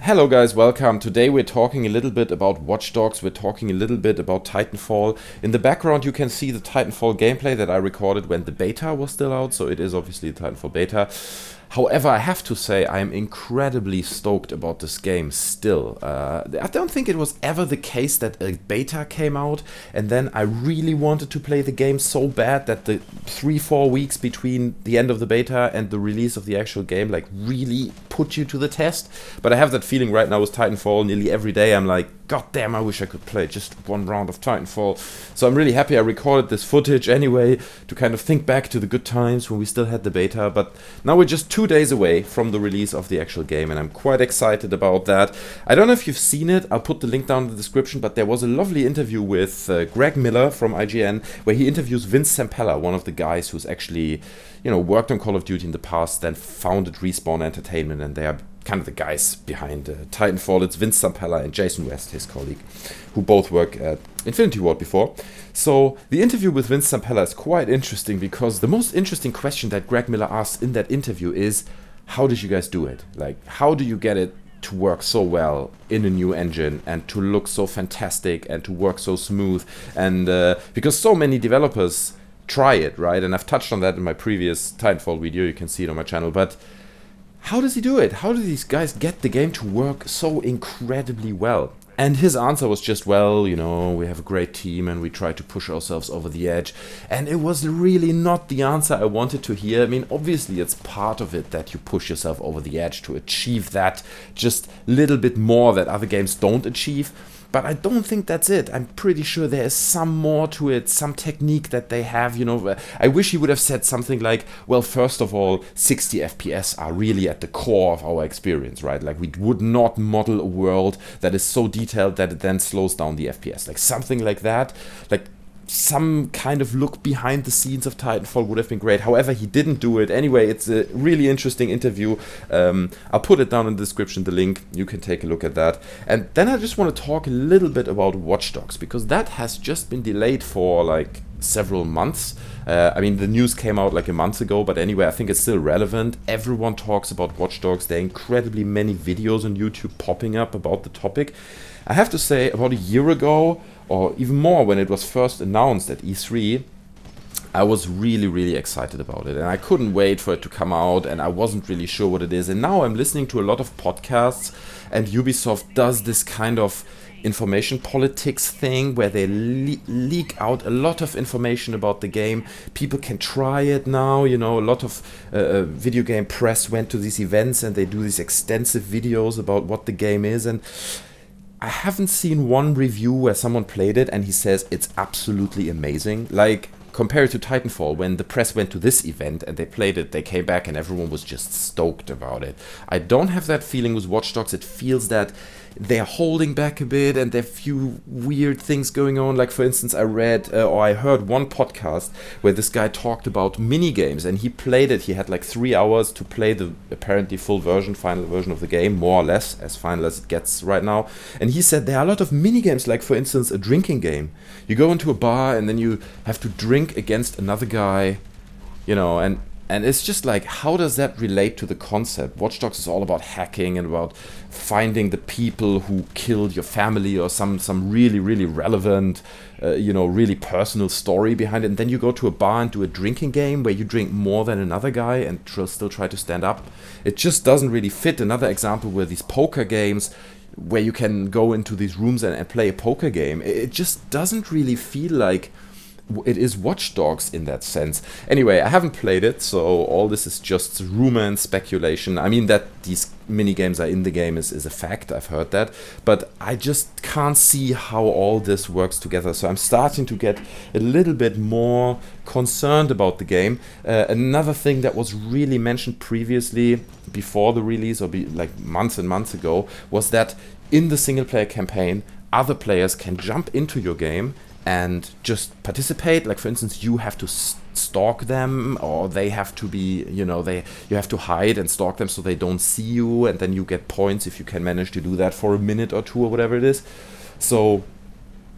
Hello guys, welcome. Today we're talking a little bit about Watch Dogs, we're talking a little bit about Titanfall. In the background you can see the Titanfall gameplay that I recorded when the beta was still out, so it is obviously the Titanfall beta. However, I have to say I'm incredibly stoked about this game still. I don't think it was ever the case that a beta came out and then I really wanted to play the game so bad that the 3-4 weeks between the end of the beta and the release of the actual game like really put you to the test. But I have that feeling right now with Titanfall. Nearly every day I'm like, god damn, I wish I could play just one round of Titanfall. So I'm really happy I recorded this footage anyway to kind of think back to the good times when we still had the beta. But now we're just 2 days away from the release of the actual game and I'm quite excited about that. I don't know if you've seen it, I'll put the link down in the description, but there was a lovely interview with Greg Miller from IGN where he interviews Vince Zampella, one of the guys who's actually, worked on Call of Duty in the past, then founded Respawn Entertainment, and they are kind of the guys behind Titanfall. It's Vince Zampella and Jason West, his colleague, who both work at Infinity Ward before. So the interview with Vince Zampella is quite interesting because the most interesting question that Greg Miller asks in that interview is, how did you guys do it? Like, how do you get it to work so well in a new engine and to look so fantastic and to work so smooth? And because so many developers try it, right? And I've touched on that in my previous Titanfall video, you can see it on my channel, but how does he do it? How do these guys get the game to work so incredibly well? And his answer was just, well, we have a great team and we try to push ourselves over the edge. And it was really not the answer I wanted to hear. I mean, obviously it's part of it that you push yourself over the edge to achieve that just little bit more that other games don't achieve. But I don't think that's it. I'm pretty sure there is some more to it, some technique that they have, I wish he would have said something like, well, first of all, 60 FPS are really at the core of our experience, right? Like, we would not model a world that is so detailed that it then slows down the FPS. Like, something like that. Like, some kind of look behind the scenes of Titanfall would have been great. However, he didn't do it. Anyway, it's a really interesting interview. I'll put it down in the description, the link. You can take a look at that. And then I just want to talk a little bit about Watch Dogs, because that has just been delayed for like several months. I mean, the news came out like a month ago, but anyway, I think it's still relevant. Everyone talks about Watch Dogs. There are incredibly many videos on YouTube popping up about the topic. I have to say, about a year ago, or even more when it was first announced at E3, I was really excited about it and I couldn't wait for it to come out and I wasn't really sure what it is. And now I'm listening to a lot of podcasts and Ubisoft does this kind of information politics thing where they leak out a lot of information about the game. People can try it now, a lot of video game press went to these events and they do these extensive videos about what the game is, and I haven't seen one review where someone played it and he says it's absolutely amazing. Like, compared to Titanfall, when the press went to this event and they played it, they came back and everyone was just stoked about it. I don't have that feeling with Watch Dogs. It feels that they're holding back a bit and there are a few weird things going on. Like, for instance, I read or I heard one podcast where this guy talked about Minigames and he played it. He had like 3 hours to play the apparently full version, final version of the game, more or less, as final as it gets right now. And he said there are a lot of minigames, like for instance a drinking game. You go into a bar and then you have to drink against another guy, and it's just like, how does that relate to the concept? Watch Dogs is all about hacking and about finding the people who killed your family or some really relevant, really personal story behind it. And then you go to a bar and do a drinking game where you drink more than another guy and still try to stand up. It just doesn't really fit. Another example were these poker games where you can go into these rooms and play a poker game. It just doesn't really feel like it is Watch Dogs in that sense. Anyway, I haven't played it, so all this is just rumor and speculation. I mean, that these minigames are in the game is a fact, I've heard that, but I just can't see how all this works together. So I'm starting to get a little bit more concerned about the game. Another thing that was really mentioned previously, before the release, or like months and months ago, was that in the single player campaign, other players can jump into your game and just participate. Like, for instance, you have to stalk them, or they have to be, you have to hide and stalk them so they don't see you, and then you get points if you can manage to do that for a minute or two or whatever it is. So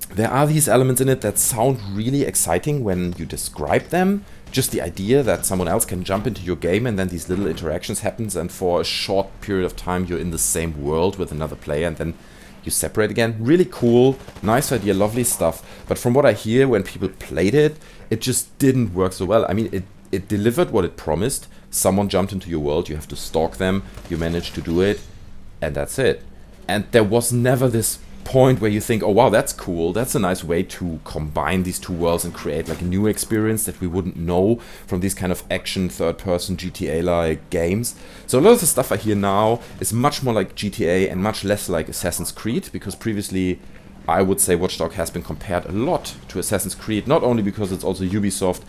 there are these elements in it that sound really exciting when you describe them, just the idea that someone else can jump into your game and then these little interactions happens, and for a short period of time you're in the same world with another player and then you separate again. Really cool, nice idea, lovely stuff. But from what I hear when people played it, it just didn't work so well. I mean, it delivered what it promised. Someone jumped into your world, you have to stalk them, you managed to do it, and that's it. And there was never this point where you think, oh wow, that's cool, that's a nice way to combine these two worlds and create like a new experience that we wouldn't know from these kind of action third-person GTA-like games. So a lot of the stuff I hear now is much more like GTA and much less like Assassin's Creed, because previously I would say Watch Dogs has been compared a lot to Assassin's Creed, not only because it's also Ubisoft,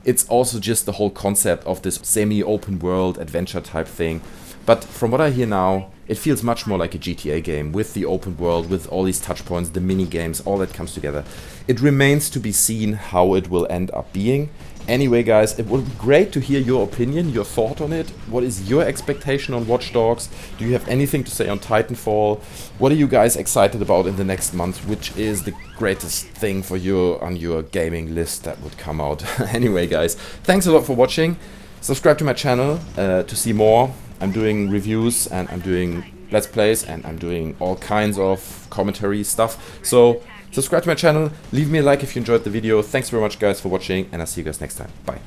it's also just the whole concept of this semi-open world adventure type thing. But from what I hear now, it feels much more like a GTA game with the open world, with all these touch points, the mini games, all that comes together. It remains to be seen how it will end up being. Anyway, guys, it would be great to hear your opinion, your thought on it. What is your expectation on Watch Dogs? Do you have anything to say on Titanfall? What are you guys excited about in the next month? Which is the greatest thing for you on your gaming list that would come out? Anyway, guys, thanks a lot for watching. Subscribe to my channel to see more. I'm doing reviews and I'm doing Let's Plays and I'm doing all kinds of commentary stuff. So subscribe to my channel, leave me a like if you enjoyed the video. Thanks very much guys for watching and I'll see you guys next time. Bye.